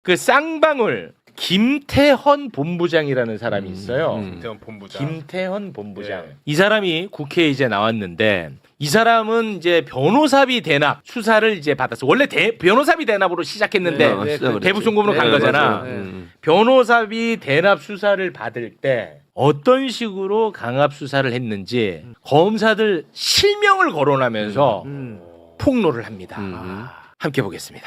그 쌍방울 김태헌 본부장이라는 사람이 있어요. 김태헌 본부장. 예. 이 사람이 국회에 이제 나왔는데 이 사람은 이제 변호사비 대납 수사를 이제 받았어. 원래 변호사비 대납으로 시작했는데 대북 송금으로 간 거잖아. 변호사비 대납 수사를 받을 때 어떤 식으로 강압 수사를 했는지 검사들 실명을 거론하면서 폭로를 합니다. 함께 보겠습니다.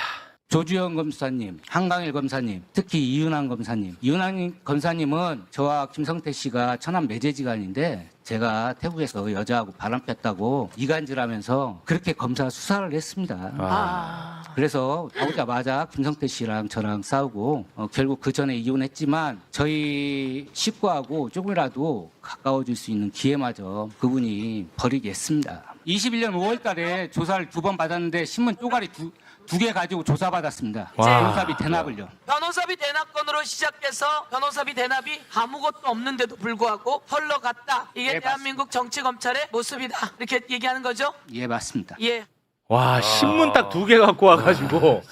조주현 검사님, 한강일 검사님, 특히 이윤환 검사님. 이윤환 검사님은 저와 김성태 씨가 천안 매제지간인데 제가 태국에서 여자하고 바람 폈다고 이간질하면서 그렇게 검사 수사를 했습니다. 그래서 나오자마자 김성태 씨랑 저랑 싸우고 결국 그 전에 이혼했지만 저희 식구하고 조금이라도 가까워질 수 있는 기회마저 그분이 버리게 했습니다. 21년 5월 달에 조사를 2번 받았는데 신문 쪼가리 두 개 가지고 조사받았습니다. 변호사비 대납을요. 변호사비 대납건으로 시작해서 변호사비 대납이 아무것도 없는데도 불구하고 흘러갔다. 이게 예, 대한민국 정치 검찰의 모습이다. 이렇게 얘기하는 거죠? 예, 맞습니다. 예. 와 신문 딱 2개 갖고 와가지고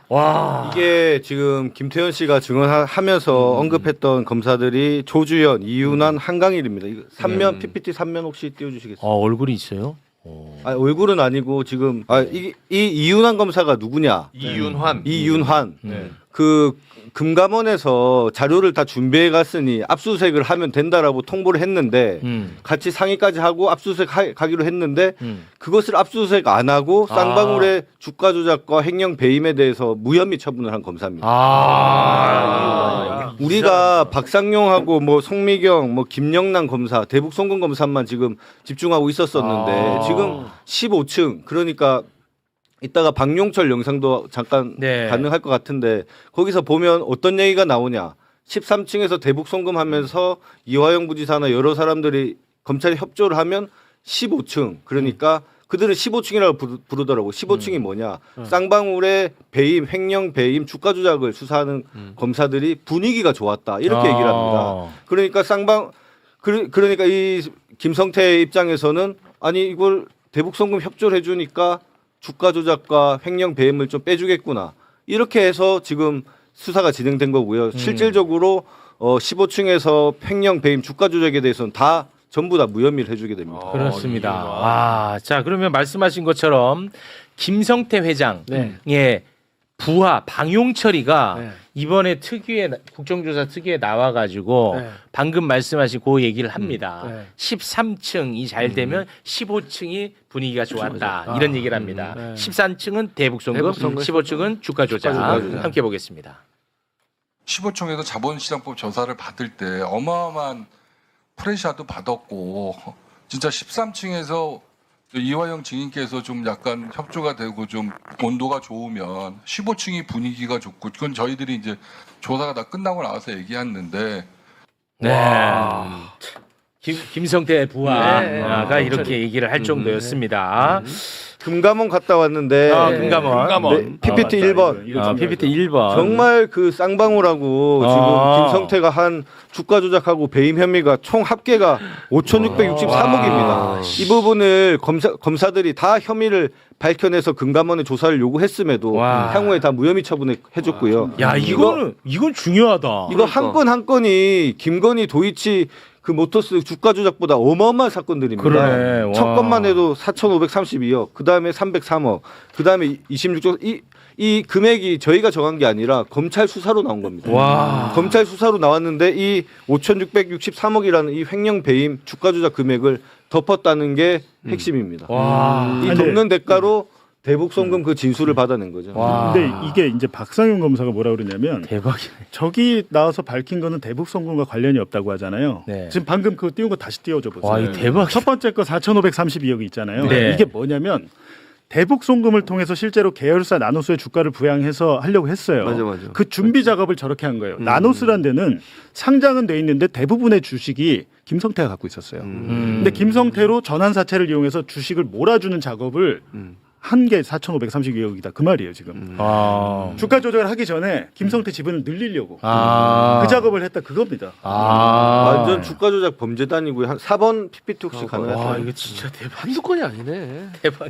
와 이게 지금 김태현 씨가 증언하면서 언급했던 검사들이 조주현, 이윤환, 한강일입니다. 이거 3면 PPT 3면 혹시 띄워주시겠어요? 얼굴이 있어요? 얼굴은 아니고 지금 이 이윤환 검사가 누구냐? 이윤환. 그 금감원에서 자료를 다 준비해 갔으니 압수수색을 하면 된다라고 통보를 했는데 같이 상의까지 하고 압수수색 가기로 했는데 그것을 압수수색 안 하고 쌍방울의 주가 조작과 횡령 배임에 대해서 무혐의 처분을 한 검사입니다. 우리가 박상용하고 뭐 송미경, 뭐 김영란 검사, 대북 송금 검사만 지금 집중하고 있었었는데 지금 15층 그러니까 이따가 박용철 영상도 잠깐 가능할 것 같은데 거기서 보면 어떤 얘기가 나오냐. 13층에서 대북 송금하면서 이화영 부지사나 여러 사람들이 검찰이 협조를 하면 15층 그러니까 그들은 15층이라고 부르더라고. 15층이 뭐냐. 쌍방울의 배임, 횡령 배임, 주가 조작을 수사하는 검사들이 분위기가 좋았다. 이렇게 얘기를 합니다. 그러니까 그러니까 이 김성태 입장에서는 아니 이걸 대북 송금 협조를 해주니까 주가 조작과 횡령 배임을 좀 빼주겠구나. 이렇게 해서 지금 수사가 진행된 거고요. 실질적으로 15층에서 횡령 배임 주가 조작에 대해서는 전부 다 무혐의를 해주게 됩니다. 그렇습니다. 자 그러면 말씀하신 것처럼 김성태 회장의 부하 방용철이가 이번에 국정조사 특위에 나와가지고 방금 말씀하신 그 얘기를 합니다. 13층이 잘 되면 15층이 분위기가 좋았다. 이런 얘기를 합니다. 13층은 대북송금, 15층은 주가 조작. 함께 보겠습니다. 15층에서 자본시장법 조사를 받을 때 어마어마한 프레셔도 받았고 진짜 13층에서 이화영 증인께서 좀 약간 협조가 되고 좀 온도가 좋으면 15층이 분위기가 좋고 그건 저희들이 이제 조사가 다 끝나고 나와서 얘기했는데 김성태 부하가 이렇게 얘기를 할 정도였습니다. 금감원 갔다 왔는데 금감원. PPT 1번. PPT 1번. 정말 그 쌍방울하고 지금 김성태가 한 주가 조작하고 배임 혐의가 총 합계가 5,663억입니다. 이 부분을 검사들이 다 혐의를 밝혀내서 금감원에 조사를 요구했음에도 향후에 다 무혐의 처분을 해줬고요. 야 이건 중요하다. 이거 한 건 한 건이 김건희 도이치 그 모터스 주가 조작보다 어마어마한 사건들입니다. 그러네. 첫 건만 해도 4,532억, 그 다음에 303억, 그 다음에 26조. 이 금액이 저희가 정한 게 아니라 검찰 수사로 나온 겁니다. 검찰 수사로 나왔는데 이 5,663억이라는 이 횡령 배임 주가 조작 금액을 덮었다는 게 핵심입니다. 이 덮는 대가로 대북 송금 그 진술을 받아낸 거죠. 근데 이게 이제 박상용 검사가 뭐라 그러냐면 대박이네. 저기 나와서 밝힌 거는 대북 송금과 관련이 없다고 하잖아요. 지금 방금 그거 띄운 거 다시 띄워줘 보세요. 와, 이 대박. 첫 번째 거 4,532억이 있잖아요. 네. 이게 뭐냐면 대북 송금을 통해서 실제로 계열사 나노스의 주가를 부양해서 하려고 했어요. 맞아. 그 준비 작업을 저렇게 한 거예요. 나노스란 데는 상장은 돼 있는데 대부분의 주식이 김성태가 갖고 있었어요. 근데 김성태로 전환사채를 이용해서 주식을 몰아주는 작업을 한 개 4,532억이다 그 말이에요 지금. 주가 조작을 하기 전에 김성태 지분을 늘리려고 그 작업을 했다 그겁니다. 완전 주가 조작 범죄단이고요. 한 4번 PPT 혹시 와 가능하세요? 이거 진짜 대박. 한두 건이 아니네. 대박.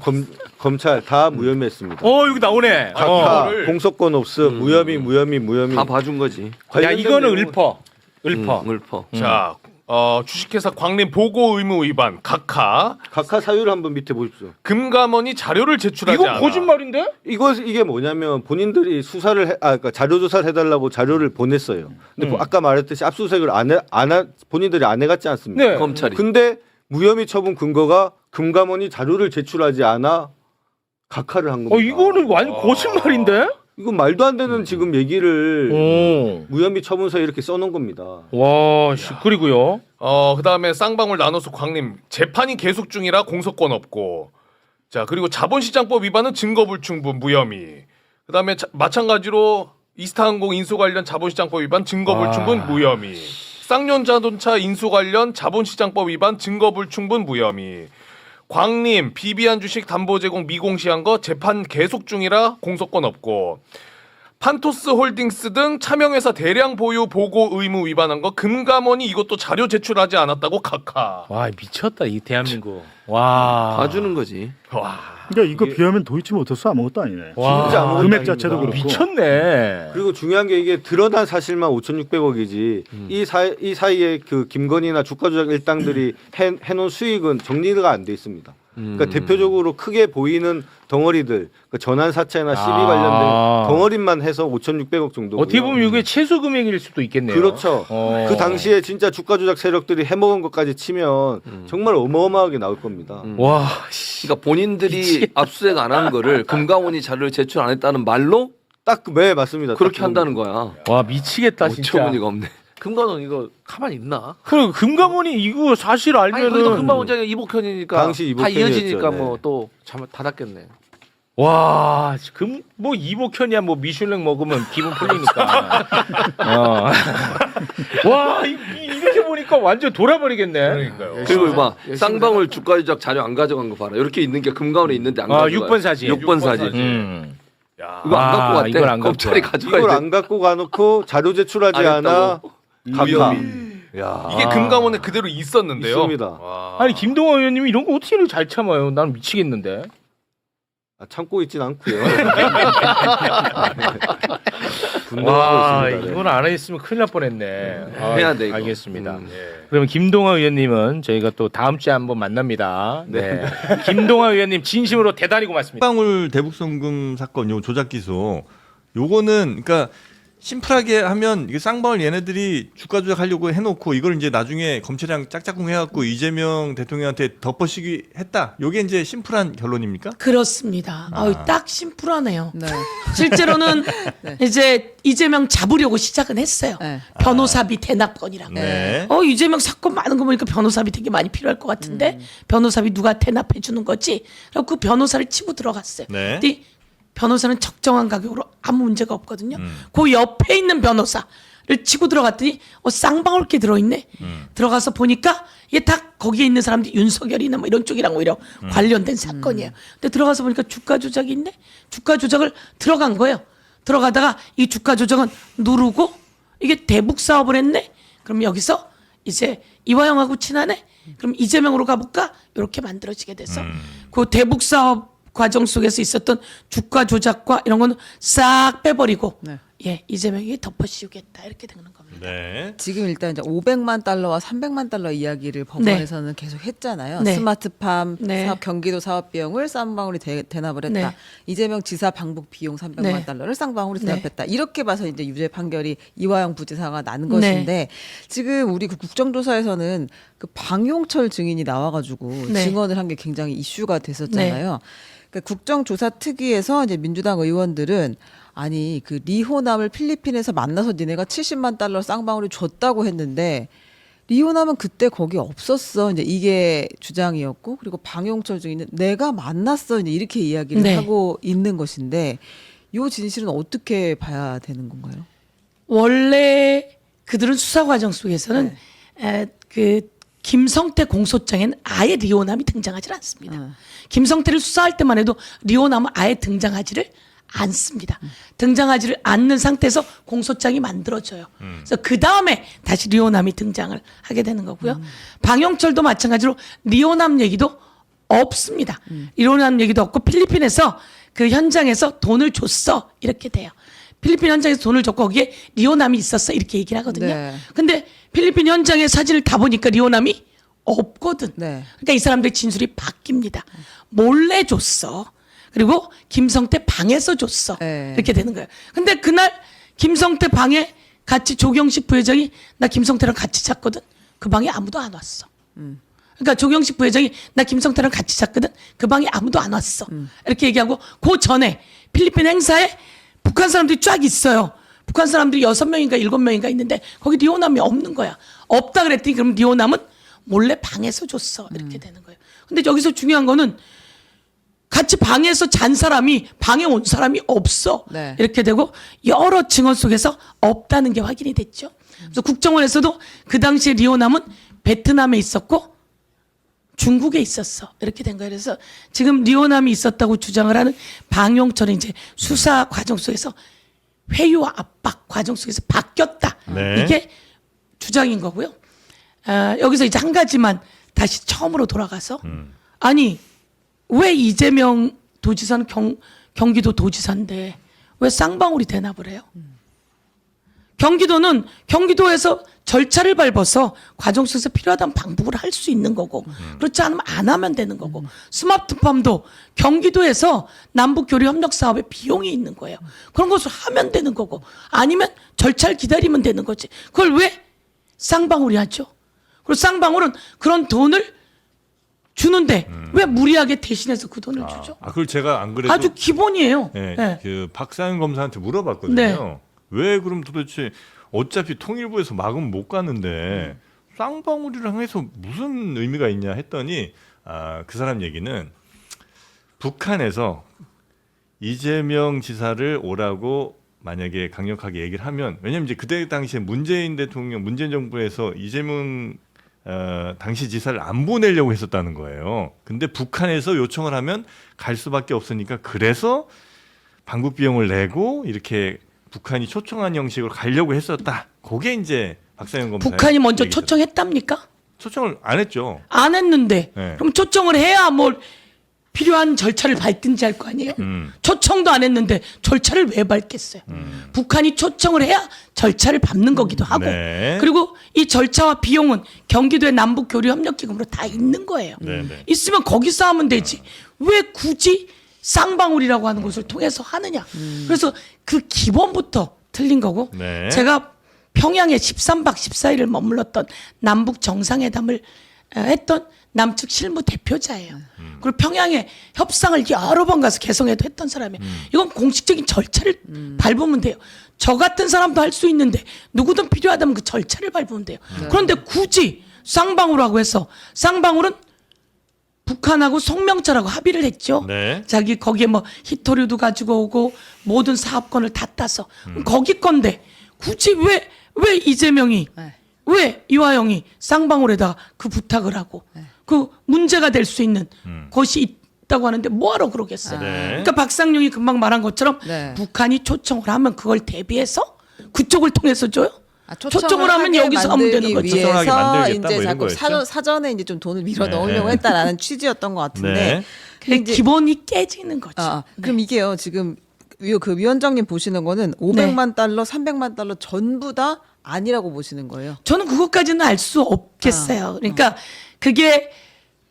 검찰 다 무혐의했습니다. 여기 나오네. 각하, 공소권 없음, 무혐의. 다 봐준 거지. 야 관련된 이거는 내용은 읊어. 읊어. 자, 주식회사 광림 보고 의무 위반 각하 각하 사유를 한번 밑에 보십시오. 금감원이 자료를 제출하지 이거 않아. 거짓말인데? 이게 뭐냐면 본인들이 그러니까 자료 조사를 해달라고 자료를 보냈어요. 근데 아까 말했듯이 압수수색을 본인들이 안 해갔지 않습니까? 네. 검찰이. 근데 무혐의 처분 근거가 금감원이 자료를 제출하지 않아 각하를 한 겁니다. 이거는 완전 거짓말인데? 이건 말도 안 되는 지금 얘기를 무혐의 처분서에 이렇게 써놓은 겁니다. 와, 그리고요. 그다음에 쌍방울 나눠서 광림 재판이 계속 중이라 공소권 없고. 자, 그리고 자본시장법 위반은 증거불충분 무혐의. 그다음에 마찬가지로 이스타항공 인수 관련 자본시장법 위반 증거불충분 무혐의. 쌍용자동차 인수 관련 자본시장법 위반 증거불충분 무혐의. 광림 비비안 주식 담보 제공 미공시한 거 재판 계속 중이라 공소권 없고. 판토스 홀딩스 등 차명회사 대량 보유 보고 의무 위반한 거 금감원이 이것도 자료 제출하지 않았다고 각하. 와, 미쳤다 이 대한민국. 와. 봐주는 거지. 와. 그러니까 이거 비하면 도이치모터스 아무것도 아니네. 와. 진짜 아무것도 금액 아닙니다. 자체도 그렇고. 미쳤네. 그리고 중요한 게 이게 드러난 사실만 5,600억이지 이 사이에 그 김건희나 주가 조작 일당들이 해놓은 수익은 정리가 안 돼 있습니다. 그러니까 대표적으로 크게 보이는 덩어리들, 그러니까 전환사채나 시비 관련된 덩어리만 해서 5,600억 정도. 어떻게 보면 이게 최소 금액일 수도 있겠네요. 그렇죠. 그 당시에 진짜 주가 조작 세력들이 해먹은 것까지 치면 정말 어마어마하게 나올 겁니다. 와, 그러니까 본인들이 압수수색 안 한 거를 금감원이 자료를 제출 안 했다는 말로 네, 맞습니다. 그렇게 딱 한다는 거야. 와 미치겠다 진짜. 어처구니가 없네. 금감원 이거 가만히 있나? 그 금감원이 이거 사실 아니 거기도 알면은 금감원장이 이복현이니까 당시 다 이복현이었죠. 이어지니까 네. 뭐 또 닫았겠네. 와, 뭐 이복현이야 뭐 미슐랭 먹으면 기분 풀리니까. 와, 이렇게 보니까 완전 돌아버리겠네. 그러니까요. 그리고 막 쌍방울 주가 조작 자료 안 가져간 거 봐라. 이렇게 있는 게 금감원에 있는데 안 가져가. 6번 사진. 6번 사진. 야. 이거 안 갖고 이걸 안 갔대. 갖고 검찰이 와. 가져가. 이걸 안 갖고 가놓고 자료 제출하지 안 않아. 각하. 야. 이게 금감원에 그대로 있었는데요. 있습니다. 와. 아니 김동완 의원님이 이런 거 어떻게 이렇게 잘 참아요? 난 미치겠는데. 참고 있진 않고요. 와, 분노하고 있습니다. 이건 안 했으면 큰일 날 뻔했네. 해야 돼, 이거. 알겠습니다. 예. 그러면 김동완 의원님은 저희가 또 다음 주에 한번 만납니다. 네. 김동완 의원님 진심으로 대단히 고맙습니다. 쌍방울 대북송금 사건 요 조작 기소 요거는 그러니까 심플하게 하면 이게 쌍방울 얘네들이 주가 조작하려고 해놓고 이걸 이제 나중에 검찰이랑 짝짝꿍 해갖고 이재명 대통령한테 덮어씌기 했다. 요게 이제 심플한 결론입니까? 그렇습니다. 딱 심플하네요. 실제로는 이제 이재명 잡으려고 시작은 했어요. 변호사비 대납건이라고. 네. 이재명 사건 많은 거 보니까 변호사비 되게 많이 필요할 것 같은데 변호사비 누가 대납해 주는 거지? 그래서 그 변호사를 치고 들어갔어요. 네. 근데 변호사는 적정한 가격으로 아무 문제가 없거든요. 그 옆에 있는 변호사를 치고 들어갔더니 쌍방울게 들어있네. 들어가서 보니까 이게 다 거기에 있는 사람들이 윤석열이나 뭐 이런 쪽이랑 오히려 관련된 사건이에요. 근데 들어가서 보니까 주가 조작이 있네. 주가 조작을 들어간 거예요. 들어가다가 이 주가 조작은 누르고 이게 대북 사업을 했네. 그럼 여기서 이제 이화영하고 친하네. 그럼 이재명으로 가볼까? 이렇게 만들어지게 돼서 그 대북 사업 과정 속에서 있었던 주가 조작과 이런 거는 싹 빼버리고 이재명이 덮어씌우겠다 이렇게 되는 겁니다. 네. 지금 일단 이제 500만 달러와 300만 달러 이야기를 법원에서는 계속 했잖아요. 네. 스마트팜 네. 사업 경기도 사업 비용을 쌍방울이 대납을 했다. 네. 이재명 지사 방북 비용 300만 네. 달러를 쌍방울이 네. 대납했다. 이렇게 봐서 이제 유죄 판결이 이화영 부지사가 나는 것인데 지금 우리 그 국정조사에서는 그 방용철 증인이 나와가지고 네. 증언을 한 게 굉장히 이슈가 됐었잖아요. 그러니까 국정조사 특위에서 이제 민주당 의원들은 아니 그 리호남을 필리핀에서 만나서 니네가 70만 달러 쌍방울이 줬다고 했는데 리호남은 그때 거기 없었어. 이제 이게 주장이었고 그리고 방용철 증인은 내가 만났어. 이제 이렇게 이야기를 네. 하고 있는 것인데 이 진실은 어떻게 봐야 되는 건가요? 원래 그들은 수사 과정 속에서는 그 김성태 공소장에는 아예 리오남이 등장하지 않습니다. 김성태를 수사할 때만 해도 리오남은 아예 등장하지를 않습니다. 등장하지를 않는 상태에서 공소장이 만들어져요. 그래서 그 다음에 다시 리오남이 등장을 하게 되는 거고요. 방영철도 마찬가지로 리오남 얘기도 없습니다. 리오남 얘기도 없고 필리핀에서 그 현장에서 돈을 줬어 이렇게 돼요. 필리핀 현장에서 돈을 줬고 거기에 리오남이 있었어 이렇게 얘기를 하거든요. 네. 근데 필리핀 현장의 사진을 다 보니까 리오남이 없거든. 네. 그러니까 이 사람들의 진술이 바뀝니다. 몰래 줬어. 그리고 김성태 방에서 줬어. 네. 이렇게 되는 거예요. 근데 그날 김성태 방에 같이 조경식 부회장이 나 김성태랑 같이 잤거든. 그 방에 아무도 안 왔어. 그러니까 조경식 부회장이 나 김성태랑 같이 잤거든. 그 방에 아무도 안 왔어. 이렇게 얘기하고 그 전에 필리핀 행사에 북한 사람들이 쫙 있어요. 북한 사람들이 6명인가 7명인가 있는데 거기 리오남이 없는 거야. 없다 그랬더니 그럼 리오남은 몰래 방에서 줬어. 이렇게 되는 거예요. 근데 여기서 중요한 거는 같이 방에서 잔 사람이 방에 온 사람이 없어. 네. 이렇게 되고 여러 증언 속에서 없다는 게 확인이 됐죠. 그래서 국정원에서도 그 당시에 리오남은 베트남에 있었고 중국에 있었어. 이렇게 된 거예요. 그래서 지금 리오남이 있었다고 주장을 하는 방용철은 이제 수사 과정 속에서 회유와 압박 과정 속에서 바뀌었다. 네. 이게 주장인 거고요. 여기서 이제 한 가지만 다시 처음으로 돌아가서 아니 왜 이재명 도지사는 경기도 도지사인데 왜 쌍방울이 대납을 해요? 경기도는 경기도에서 절차를 밟아서 과정 속에서 필요하다면 방북을 할 수 있는 거고 그렇지 않으면 안 하면 되는 거고 스마트팜도 경기도에서 남북교류 협력 사업에 비용이 있는 거예요. 그런 것을 하면 되는 거고 아니면 절차를 기다리면 되는 거지. 그걸 왜 쌍방울이 하죠? 그리고 쌍방울은 그런 돈을 주는데 왜 무리하게 대신해서 그 돈을 주죠? 그걸 제가 안 그래도 아주 기본이에요. 네, 네. 그 박상현 검사한테 물어봤거든요. 네. 왜 그럼 도대체 어차피 통일부에서 막으면 못 가는데 쌍방울이랑 해서 무슨 의미가 있냐 했더니 그 사람 얘기는 북한에서 이재명 지사를 오라고 만약에 강력하게 얘기를 하면 왜냐면 이제 그때 당시에 문재인 대통령 문재인 정부에서 이재명 당시 지사를 안 보내려고 했었다는 거예요. 근데 북한에서 요청을 하면 갈 수밖에 없으니까 그래서 방북 비용을 내고 이렇게 북한이 초청한 형식으로 가려고 했었다. 그게 이제 박상현 검사. 북한이 먼저 초청했답니까? 초청을 안 했죠. 안 했는데 네. 그럼 초청을 해야 뭘 필요한 절차를 밟든지 할 거 아니에요? 초청도 안 했는데 절차를 왜 밟겠어요? 북한이 초청을 해야 절차를 밟는 거기도 하고 네. 그리고 이 절차와 비용은 경기도의 남북교류협력기금으로 다 있는 거예요. 네, 네. 있으면 거기서 하면 되지. 왜 굳이 쌍방울이라고 하는 것을 통해서 하느냐. 그래서 그 기본부터 틀린 거고 네. 제가 평양에 13박 14일을 머물렀던 남북 정상회담을 했던 남측 실무 대표자예요. 그리고 평양에 협상을 여러 번 가서 개성에도 했던 사람이에요. 이건 공식적인 절차를 밟으면 돼요. 저 같은 사람도 할 수 있는데 누구든 필요하다면 그 절차를 밟으면 돼요. 그런데 굳이 쌍방울하고 해서 쌍방울은 북한하고 송명철하고 합의를 했죠. 네. 자기 거기에 뭐 히토류도 가지고 오고 모든 사업권을 다 따서 거기 건데 굳이 왜 이재명이 왜 이화영이 쌍방울에다 그 부탁을 하고 그 문제가 될 수 있는 것이 있다고 하는데 뭐하러 그러겠어요. 네. 그러니까 박상용이 금방 말한 것처럼 네. 북한이 초청을 하면 그걸 대비해서 그쪽을 통해서 줘요. 초청을 하면 하게 여기서 하면 되는 만들기 거죠. 초청하게 위해서 만들겠다 이제 뭐 이런 자꾸 거였죠? 사전에 이제 좀 돈을 밀어 네. 넣으려고 했다라는 취지였던 것 같은데. 네. 근데 이제- 기본이 깨지는 거죠. 그럼 이게요 지금 그 위원장님 보시는 거는 500만 달러, 300만 달러 전부 다 아니라고 보시는 거예요. 저는 그것까지는 알 수 없겠어요. 그러니까 그게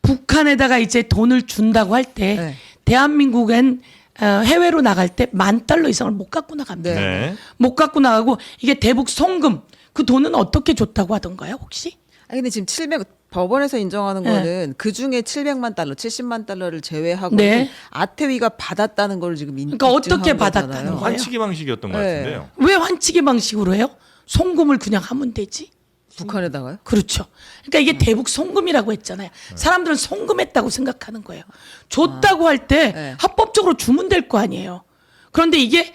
북한에다가 이제 돈을 준다고 할 때 네. 대한민국엔 해외로 나갈 때 $10,000 이상을 못 갖고 나갑니다. 네. 못 갖고 나가고 이게 대북 송금 그 돈은 어떻게 줬다고 하던가요 혹시? 아니 근데 지금 법원에서 인정하는 네. 거는 그 중에 700만 달러, 70만 달러를 제외하고 네. 아태위가 받았다는 걸 지금 그러니까 어떻게 입증한 받았다는 거잖아요. 거예요? 환치기 방식이었던 것 네. 같은데요. 왜 환치기 방식으로 해요? 송금을 그냥 하면 되지. 북한에다가요? 그렇죠. 그러니까 이게 대북 송금이라고 했잖아요. 사람들은 송금했다고 생각하는 거예요. 줬다고 할 때 네. 합법적으로 주면 될 거 아니에요. 그런데 이게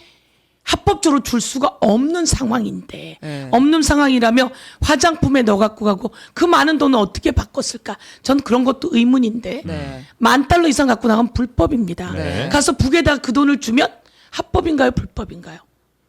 합법적으로 줄 수가 없는 상황인데 네. 없는 상황이라며 화장품에 넣어 갖고 가고 그 많은 돈을 어떻게 바꿨을까? 전 그런 것도 의문인데 네. $10,000 이상 갖고 나가면 불법입니다. 네. 가서 북에다 그 돈을 주면 합법인가요? 불법인가요?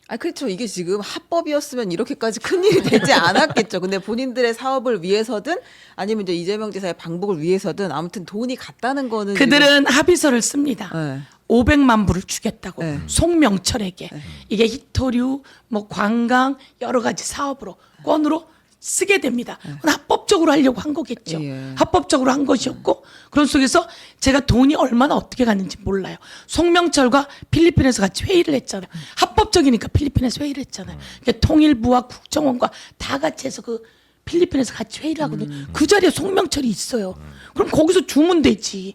아, 그렇죠. 이게 지금 합법이었으면 이렇게까지 큰 일이 되지 않았겠죠. 근데 본인들의 사업을 위해서든 아니면 이제 이재명 지사의 방북을 위해서든 아무튼 돈이 갔다는 거는 그들은 합의서를 씁니다. 네. 500만 불을 주겠다고 네. 송명철에게 이게 히토류, 뭐 관광 여러 가지 사업으로 건으로 쓰게 됩니다. 그건 합법적으로 하려고 한 거겠죠. 예. 합법적으로 한 것이었고 그런 속에서 제가 돈이 얼마나 어떻게 갔는지 몰라요. 송명철과 필리핀에서 같이 회의를 했잖아요. 합법적이니까 필리핀에서 회의를 했잖아요. 그러니까 통일부와 국정원과 다 같이 해서 그 필리핀에서 같이 회의를 하거든요. 그 자리에 송명철이 있어요. 그럼 거기서 주면 되지.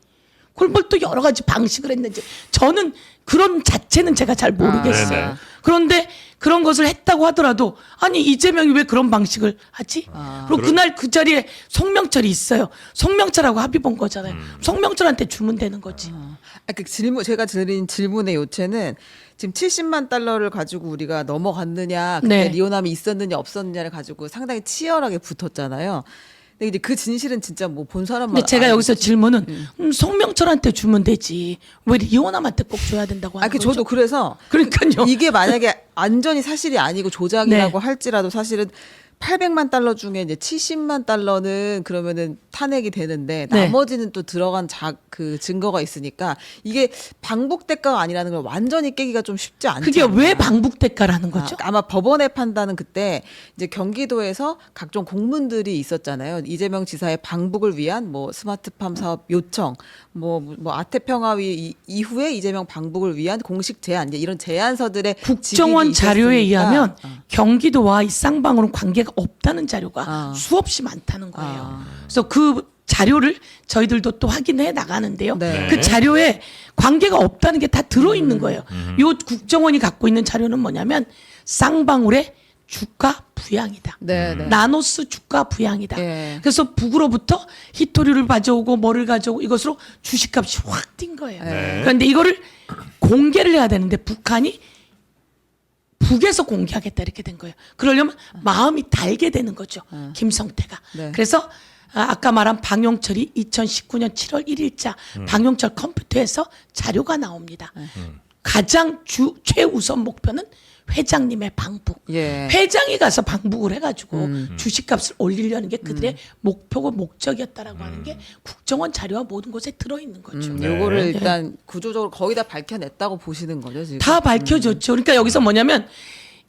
그걸 뭘 또 여러 가지 방식을 했는지 저는 그런 자체는 제가 잘 모르겠어요. 네네. 그런데 그런 것을 했다고 하더라도 아니 이재명이 왜 그런 방식을 하지? 그리고 그날 그 자리에 송명철이 있어요. 송명철하고 합의 본 거잖아요. 송명철한테 주면 되는 거지. 그 질문 제가 드린 질문의 요체는 지금 70만 달러를 가지고 우리가 넘어갔느냐, 그때 네. 리오남이 있었느냐 없었느냐를 가지고 상당히 치열하게 붙었잖아요. 근데 이제 그 진실은 진짜 뭐 본 사람만. 근데 제가 알겠지. 여기서 질문은 송명철한테 주면 되지 왜 리오남한테 꼭 줘야 된다고 하는 그 거죠? 저도 그래서 그러니까요. 이게 만약에 완전히 사실이 아니고 조작이라고 네. 할지라도 사실은 800만 달러 중에 이제 70만 달러는 그러면은 탄핵이 되는데 네. 나머지는 또 들어간 그 증거가 있으니까 이게 방북 대가가 아니라는 걸 완전히 깨기가 좀 쉽지 않죠. 그게 왜 방북 대가라는 거죠? 아마 법원의 판단은 그때 이제 경기도에서 각종 공문들이 있었잖아요. 이재명 지사의 방북을 위한 뭐 스마트팜 사업 요청, 뭐 아태평화위 이후에 이재명 방북을 위한 공식 제안, 이제 이런 제안서들의 국정원 집필이 자료에 있었으니까. 의하면 경기도와 이 쌍방울은 관계가 없다는 자료가 수없이 많다는 거예요. 그래서 그 자료를 저희들도 또 확인해 나가는데요. 네. 그 자료에 관계가 없다는 게 다 들어있는 거예요. 요 국정원이 갖고 있는 자료는 뭐냐면 쌍방울의 주가 부양이다. 네, 네. 나노스 주가 부양이다. 예. 그래서 북으로부터 히토류를 가져오고 뭐를 가져오고 이것으로 주식값이 확 뛴 거예요. 그런데 이거를 공개를 해야 되는데 북한이 북에서 공개하겠다 이렇게 된 거예요. 그러려면 마음이 달게 되는 거죠. 김성태가. 네. 그래서 아까 말한 방용철이 2019년 7월 1일자 방용철 컴퓨터에서 자료가 나옵니다. 가장 최우선 목표는 회장님의 방북. 예. 회장이 가서 방북을 해가지고 주식값을 올리려는 게 그들의 목표고 목적이었다라고 하는 게 국정원 자료와 모든 곳에 들어있는 거죠. 요거를 일단 구조적으로 거의 다 밝혀냈다고 보시는 거죠, 지금. 다 밝혀졌죠. 그러니까 여기서 뭐냐면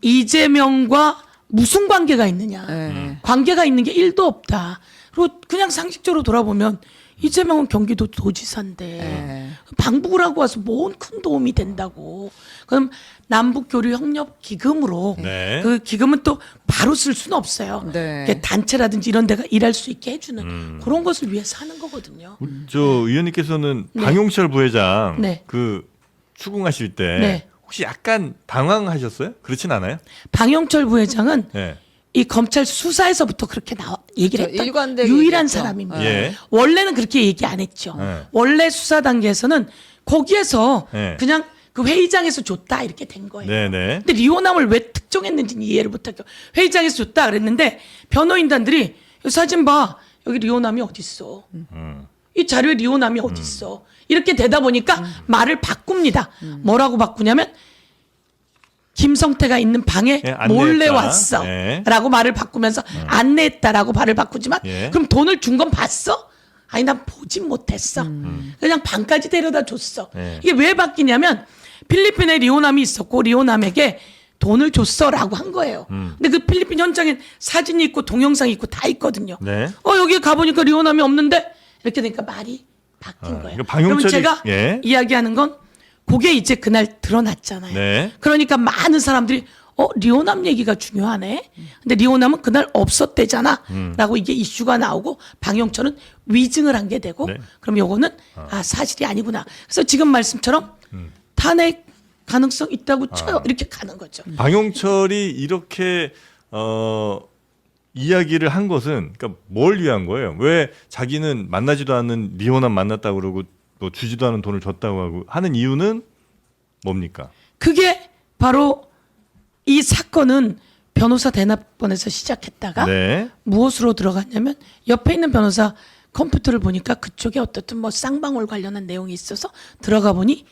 이재명과 무슨 관계가 있느냐. 관계가 있는 게 1도 없다. 그리고 그냥 상식적으로 돌아보면 이재명은 경기도 도지사인데 방북을 하고 와서 뭔 큰 도움이 된다고. 그럼 남북교류협력기금으로 그 기금은 또 바로 쓸 수는 없어요. 네. 이렇게 단체라든지 이런 데가 일할 수 있게 해주는 그런 것을 위해서 하는 거거든요. 저 의원님께서는 방용철 부회장 네. 그 추궁하실 때 네. 혹시 약간 당황하셨어요? 그렇진 않아요? 방용철 부회장은 네. 이 검찰 수사에서부터 그렇게 얘기를 그렇죠. 했던 일관되게 유일한 얘기했죠. 사람입니다. 예. 원래는 그렇게 얘기 안 했죠. 네. 원래 수사 단계에서는 거기에서 네. 그냥 그 회의장에서 줬다 이렇게 된 거예요. 네네. 근데 리오남을 왜 특정했는지는 이해를 못하고 회의장에서 줬다 그랬는데 변호인단들이 이 사진 봐. 여기 리오남이 어디 있어? 이 자료에 리오남이 어디 있어? 이렇게 되다 보니까 말을 바꿉니다. 뭐라고 바꾸냐면 김성태가 있는 방에 예, 안내했다. 몰래 왔어 예. 라고 말을 바꾸면서 안내했다라고 말을 바꾸지만 예. 그럼 돈을 준 건 봤어? 아니 난 보진 못했어. 그냥 방까지 데려다 줬어. 예. 이게 왜 바뀌냐면 필리핀에 리오남이 있었고 리오남에게 돈을 줬어라고 한 거예요. 근데 그 필리핀 현장에 사진이 있고 동영상이 있고 다 있거든요. 네. 여기 가보니까 리오남이 없는데 이렇게 되니까 말이 바뀐 거예요. 이거 방용철이- 그러면 제가 예. 이야기하는 건 그게 이제 그날 드러났잖아요. 네. 그러니까 많은 사람들이 리오남 얘기가 중요하네. 근데 리오남은 그날 없었대잖아. 라고 이게 이슈가 나오고 방용철은 위증을 한 게 되고 네. 그럼 요거는 사실이 아니구나. 그래서 지금 말씀처럼 탄핵 가능성 있다고 쳐요. 이렇게 가는 거죠. 방용철이 이렇게 이야기를 한 것은 그러니까 뭘 위한 거예요? 왜 자기는 만나지도 않는 리오남 만났다고 그러고 또 주지도 않은 돈을 줬다고 하고 하는 이유는 뭡니까? 그게 바로 이 사건은 변호사 대납본에서 시작했다가 네. 무엇으로 들어갔냐면 옆에 있는 변호사 컴퓨터를 보니까 그쪽에 어떻든 뭐 쌍방울 관련한 내용이 있어서 들어가 보니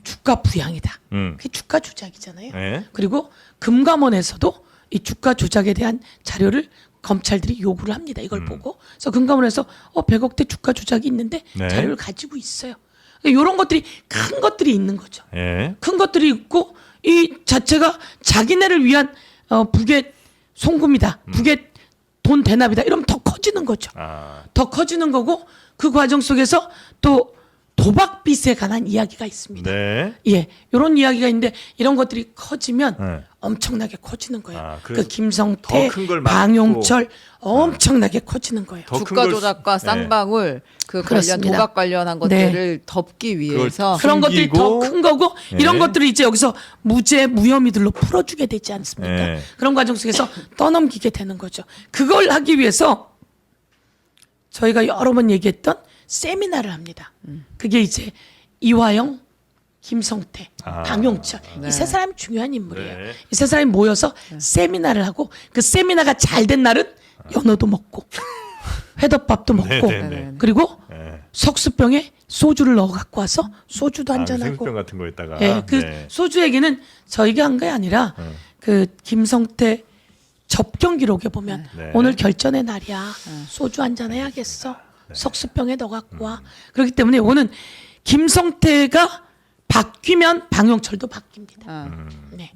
주가 부양이다. 그게 주가 조작이잖아요. 네. 그리고 금감원에서도 이 주가 조작에 대한 자료를 검찰들이 요구를 합니다. 이걸 보고. 그래서 금감원에서 100억대 주가 조작이 있는데 네. 자료를 가지고 있어요. 이런 것들이 큰 것들이 있는 거죠. 네. 큰 것들이 있고 이 자체가 자기네를 위한 북의 송금이다. 북의 돈 대납이다. 이러면 더 커지는 거죠. 더 커지는 거고 그 과정 속에서 또 도박 빚에 관한 이야기가 있습니다. 네. 예, 이런 이야기가 있는데 이런 것들이 커지면 네. 엄청나게 커지는 거예요. 그래서 그 김성태, 더큰걸 막고. 방용철 엄청나게 커지는 거예요. 더 큰 주가 걸 조작과 네. 쌍방울 그 관련 그렇습니다. 도박 관련한 것들을 덮기 위해서 그런 것들이 더 숨기고. 큰 거고 네. 이런 것들을 이제 여기서 무죄 무혐의들로 풀어주게 되지 않습니까? 네. 그런 과정 속에서 떠넘기게 되는 거죠. 그걸 하기 위해서 저희가 여러 번 얘기했던 세미나를 합니다. 그게 이제 이화영, 김성태, 방용철 이 세 사람이 중요한 인물이에요. 네. 이 세 사람이 모여서 세미나를 하고 그 세미나가 잘 된 날은 연어도 먹고 회덮밥도 먹고 네네네. 그리고 네. 석수병에 소주를 넣어 갖고 와서 소주도 한잔하고 생수병 같은 거 있다가. 예, 그 네. 소주 얘기는 저희가 한 게 아니라 그 김성태 접견 기록에 보면 네. 오늘 결전의 날이야. 소주 한잔 해야겠어. 석수병에 넣어 갖고 와. 그렇기 때문에 오늘 김성태가 바뀌면 방용철도 바뀝니다. 네.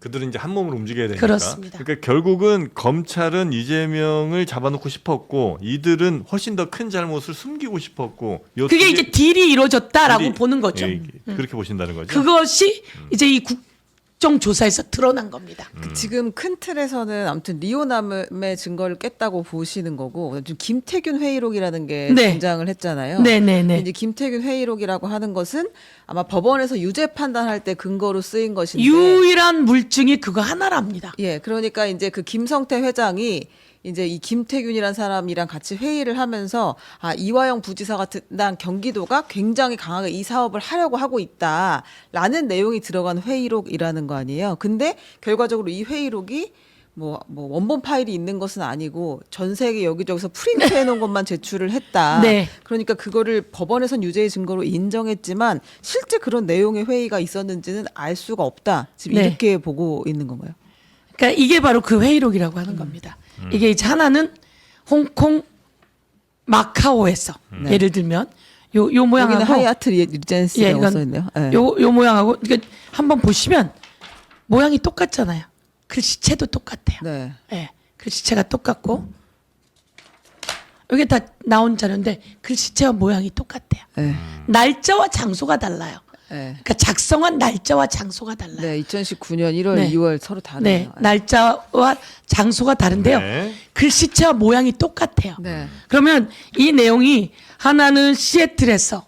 그들은 이제 한 몸으로 움직여야 되니까. 그렇습니다. 그러니까 결국은 검찰은 이재명을 잡아놓고 싶었고 이들은 훨씬 더 큰 잘못을 숨기고 싶었고. 요 그게 두 개- 이제 딜이 이루어졌다라고 딜이- 보는 거죠. 예, 그렇게 보신다는 거죠. 그것이 이제 이 국정조사에서 드러난 겁니다. 지금 큰 틀에서는 아무튼 리오남의 증거를 깼다고 보시는 거고 지금 김태균 회의록이라는 게 네. 등장을 했잖아요. 네네네. 이제 김태균 회의록이라고 하는 것은 아마 법원에서 유죄 판단할 때 근거로 쓰인 것인데 유일한 물증이 그거 하나랍니다. 예, 그러니까 이제 그 김성태 회장이 이제 이 김태균이란 사람이랑 같이 회의를 하면서 이화영 부지사 같은 난 경기도가 굉장히 강하게 이 사업을 하려고 하고 있다라는 내용이 들어간 회의록이라는 거 아니에요. 근데 결과적으로 이 회의록이 뭐 원본 파일이 있는 것은 아니고 전 세계 여기저기서 프린트해 놓은 것만 제출을 했다. 네. 그러니까 그거를 법원에선 유죄의 증거로 인정했지만 실제 그런 내용의 회의가 있었는지는 알 수가 없다. 지금 네. 이렇게 보고 있는 건가요? 그러니까 이게 바로 그 회의록이라고 하는 겁니다. 이게 이제 하나는 홍콩 마카오에서 예를 들면 요 여기는 모양하고 하이아트 리젠시라고 이건 써 있네요. 예. 요 모양하고 그러니까 한번 보시면 모양이 똑같잖아요. 글씨체도 똑같아요. 네. 예, 글씨체가 똑같고 여기 다 나온 자료인데 글씨체와 모양이 똑같아요. 네. 날짜와 장소가 달라요. 네. 그러니까 작성한 날짜와 장소가 달라요. 네, 2019년 1월, 네. 2월 서로 다르네요. 네, 날짜와 장소가 다른데요. 네. 글씨체와 모양이 똑같아요. 네. 그러면 이 내용이 하나는 시애틀에서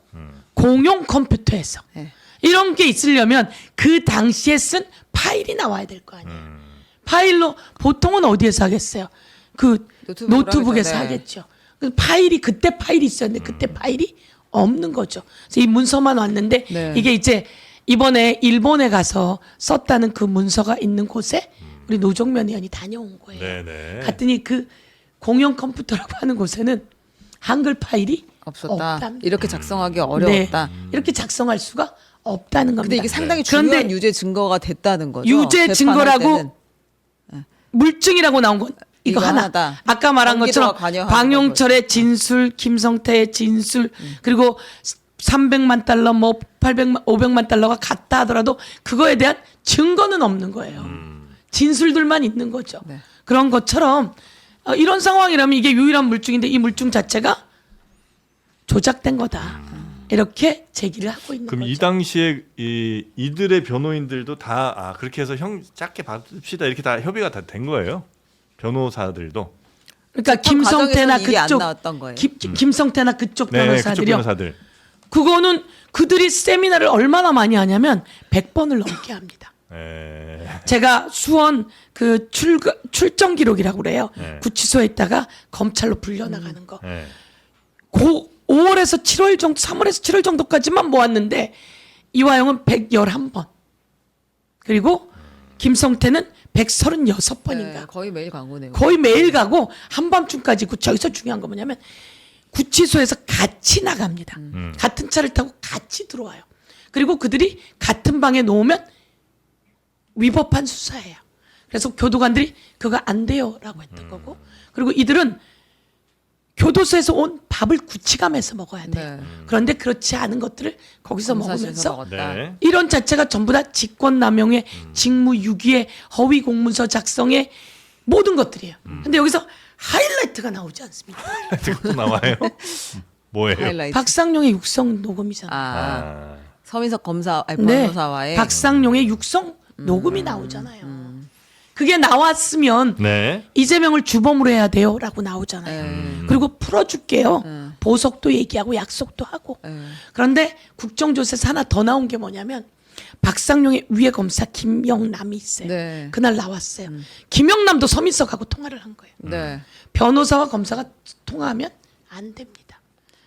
공용 컴퓨터에서 네. 이런 게 있으려면 그 당시에 쓴 파일이 나와야 될 거 아니에요. 파일로 보통은 어디에서 하겠어요? 그 노트북에서 네. 하겠죠. 그 파일이 그때 파일이 있었는데 그때 파일이 없는 거죠. 그래서 이 문서만 왔는데 네. 이게 이제 이번에 일본에 가서 썼다는 그 문서가 있는 곳에 우리 노정면 의원이 다녀온 거예요. 네네. 갔더니 그 공용 컴퓨터라고 하는 곳에는 한글 파일이 없었다. 없답니다. 이렇게 작성하기 어려웠다. 네, 이렇게 작성할 수가 없다는 겁니다. 근데 이게 상당히 그런데 중요한 유죄 증거가 됐다는 거죠. 유죄 재판할 증거라고 때는. 물증이라고 나온 건 이거 이거 하나. 하나다. 아까 말한 경기도가 것처럼 관여하는 방용철의 진술, 김성태의 진술, 그리고 300만 달러, 뭐 800만, 500만 달러가 같다 하더라도 그거에 대한 증거는 없는 거예요. 진술들만 있는 거죠. 네. 그런 것처럼 이런 상황이라면 이게 유일한 물증인데 이 물증 자체가 조작된 거다. 이렇게 제기를 하고 있는 그럼 거죠. 이 당시에 이들의 변호인들도 다 그렇게 해서 형 작게 받읍시다 이렇게 다 협의가 다 된 거예요. 변호사들도. 그러니까 재판 김성태나 과정에서는 이게 안 그쪽 나왔던 거예요. 김성태나 그쪽 네, 그쪽 변호사들이요. 변호사들. 그거는 그들이 세미나를 얼마나 많이 하냐면 100번을 넘게 합니다. 에... 제가 수원 그 출정 기록이라고 그래요. 네. 구치소에 있다가 검찰로 불려나가는 거. 에. 고 5월에서 7월 정도, 3월에서 7월 정도까지만 모았는데 이화영은 111번. 그리고 김성태는 136번인가. 네, 거의 매일 광고네요. 거의 매일 가고 한밤중까지 있고 저기서 중요한 건 뭐냐면 구치소에서 같이 나갑니다. 같은 차를 타고 같이 들어와요. 그리고 그들이 같은 방에 놓으면 위법한 수사예요. 그래서 교도관들이 그거 안 돼요라고 했던 거고 그리고 이들은 교도소에서 온 밥을 구치감에서 먹어야 돼요. 네. 그런데 그렇지 않은 것들을 거기서 검사실에서 먹으면서 먹었다. 네. 이런 자체가 전부 다 직권남용의 직무유기의 허위 공문서 작성의 모든 것들이에요. 근데 여기서 하이라이트가 나오지 않습니까? 또 나와요. 뭐예요? 하이라이트. 박상용의 육성 녹음이잖아요. 아, 서민석 검사, 아니, 네. 변호사와의 박상용의 육성 녹음이 나오잖아요. 그게 나왔으면 네. 이재명을 주범으로 해야 돼요라고 나오잖아요. 그리고 풀어줄게요. 보석도 얘기하고 약속도 하고. 그런데 국정조사에서 하나 더 나온 게 뭐냐면 박상용의 위에 검사 김영남이 있어요. 네. 그날 나왔어요. 김영남도 서민석하고 통화를 한 거예요. 네. 변호사와 검사가 통화하면 안 됩니다.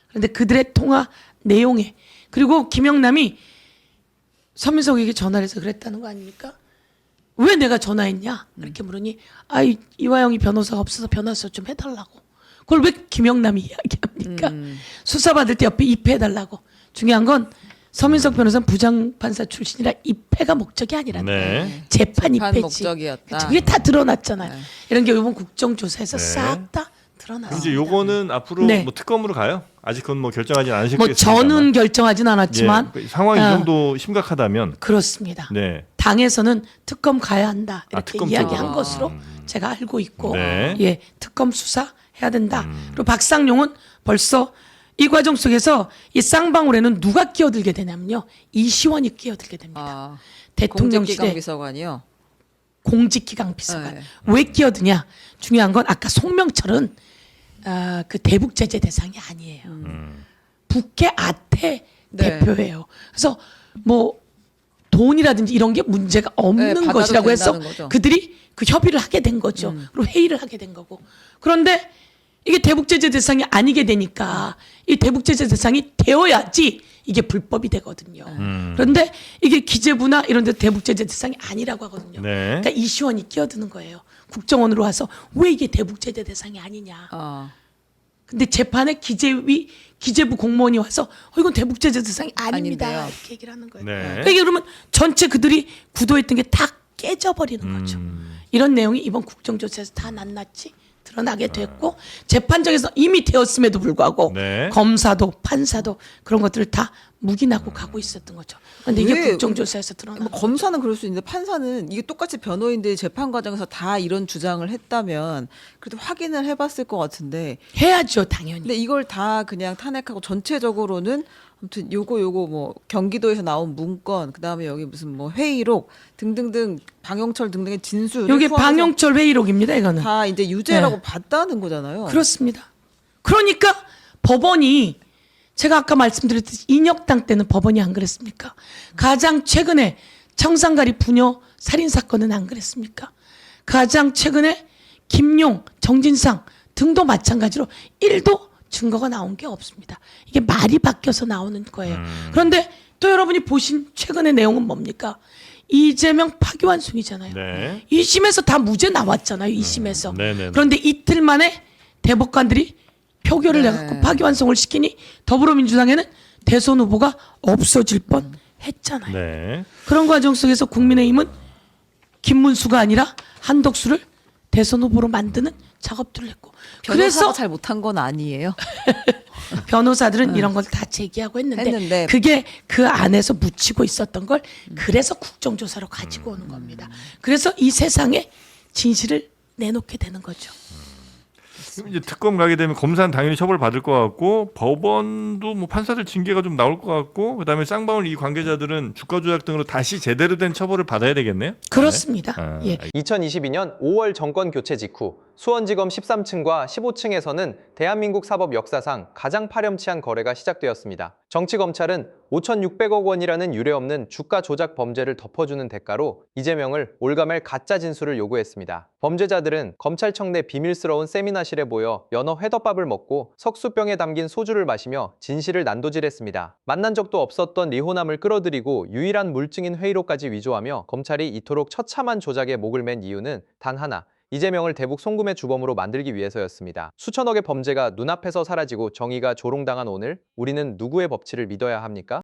그런데 그들의 통화 내용에 그리고 김영남이 서민석에게 전화를 해서 그랬다는 거 아닙니까? 왜 내가 전화했냐? 이렇게 물으니 이화영이 변호사가 없어서 변호사 좀 해달라고. 그걸 왜 김영남이 이야기합니까? 수사받을 때 옆에 입회해달라고. 중요한 건 서민석 변호사는 부장판사 출신이라 입회가 목적이 아니라는 거예요. 네. 재판 재판 입회지. 목적이었다. 그게 다 드러났잖아요. 이런 게 이번 국정조사에서 네. 싹 다 그럼 드러났어요. 이제 요거는 앞으로 네. 뭐 특검으로 가요? 아직 그건 뭐 결정하지 뭐 않으셨겠습니다만. 저는 결정하진 않았지만 상황이 이 정도 심각하다면 그렇습니다. 네. 당에서는 특검 가야 한다 이렇게 특검 이야기한 쪽으로. 것으로 제가 알고 있고 네. 예 특검 수사 해야 된다. 그리고 박상용은 벌써 이 과정 속에서 이 쌍방울에는 누가 끼어들게 되냐면요 이시원이 끼어들게 됩니다. 아, 대통령실에 공직기강 비서관이요. 공직기강 비서관 네. 왜 끼어드냐? 중요한 건 아까 송명철은 그 대북 제재 대상이 아니에요. 북해 아태 네. 대표예요. 그래서 뭐 돈이라든지 이런 게 문제가 없는 네, 받아도 것이라고 해서 된다는 거죠. 그들이 그 협의를 하게 된 거죠. 그리고 회의를 하게 된 거고. 그런데 이게 대북 제재 대상이 아니게 되니까 이 대북 제재 대상이 되어야지 이게 불법이 되거든요. 그런데 이게 기재부나 이런 데 대북 제재 대상이 아니라고 하거든요. 네. 그러니까 이시원이 끼어드는 거예요. 국정원으로 와서 왜 이게 대북 제재 대상이 아니냐. 근데 재판에 기재부 공무원이 와서 이건 대북 제재 대상이 아닙니다. 아닌데요. 이렇게 얘기를 하는 거예요. 네. 그러니까 그러면 전체 그들이 구도했던 게 다 깨져버리는 거죠. 이런 내용이 이번 국정조사에서 다 낱낱이 드러나게 됐고 재판정에서 이미 되었음에도 불구하고 네. 검사도 판사도 그런 것들을 다 묵인하고 가고 있었던 거죠. 그런데 이게 왜 국정조사에서 드러나. 뭐 검사는 그럴 수 있는데 판사는 이게 똑같이 변호인들이 재판 과정에서 다 이런 주장을 했다면 그래도 확인을 해봤을 것 같은데 해야죠, 당연히. 근데 이걸 다 그냥 탄핵하고 전체적으로는 아무튼 요거 뭐 경기도에서 나온 문건 그다음에 여기 무슨 뭐 회의록 등등등 방영철 등등의 진술 이게 방영철 회의록입니다. 이거는 다 이제 유죄라고 네. 봤다는 거잖아요. 그렇습니다. 그러니까 법원이 제가 아까 말씀드렸듯이 인혁당 때는 법원이 안 그랬습니까? 가장 최근에 청산가리 부녀 살인 사건은 안 그랬습니까? 가장 최근에 김용, 정진상 등도 마찬가지로 1도 증거가 나온 게 없습니다. 이게 말이 바뀌어서 나오는 거예요. 그런데 또 여러분이 보신 최근의 내용은 뭡니까? 이재명 파기환송이잖아요. 네. 2심에서 다 무죄 나왔잖아요. 2심에서. 네네네. 그런데 이틀 만에 대법관들이 표결을 네. 내갖고 파기환송을 시키니 더불어민주당에는 대선 후보가 없어질 뻔 했잖아요. 네. 그런 과정 속에서 국민의힘은 김문수가 아니라 한덕수를 대선 후보로 만드는 작업들을 했고 변호사가 그래서 잘 못한 건 아니에요. 변호사들은 이런 걸 다 제기하고 했는데 그게 그 안에서 묻히고 있었던 걸 그래서 국정조사로 가지고 오는 겁니다. 그래서 이 세상에 진실을 내놓게 되는 거죠. 그럼 이제 특검 가게 되면 검사는 당연히 처벌 받을 것 같고 법원도 뭐 판사들 징계가 좀 나올 것 같고 그다음에 쌍방울 이 관계자들은 주가 조작 등으로 다시 제대로 된 처벌을 받아야 되겠네요. 그렇습니다. 아, 예. 2022년 5월 정권 교체 직후 수원지검 13층과 15층에서는 대한민국 사법 역사상 가장 파렴치한 거래가 시작되었습니다. 정치검찰은 5,600억 원이라는 유례없는 주가 조작 범죄를 덮어주는 대가로 이재명을 올가맬 가짜 진술을 요구했습니다. 범죄자들은 검찰청 내 비밀스러운 세미나실에 모여 연어 회덮밥을 먹고 석수병에 담긴 소주를 마시며 진실을 난도질했습니다. 만난 적도 없었던 리호남을 끌어들이고 유일한 물증인 회의록까지 위조하며 검찰이 이토록 처참한 조작에 목을 맨 이유는 단 하나, 이재명을 대북 송금의 주범으로 만들기 위해서였습니다. 수천억의 범죄가 눈앞에서 사라지고 정의가 조롱당한 오늘, 우리는 누구의 법치를 믿어야 합니까?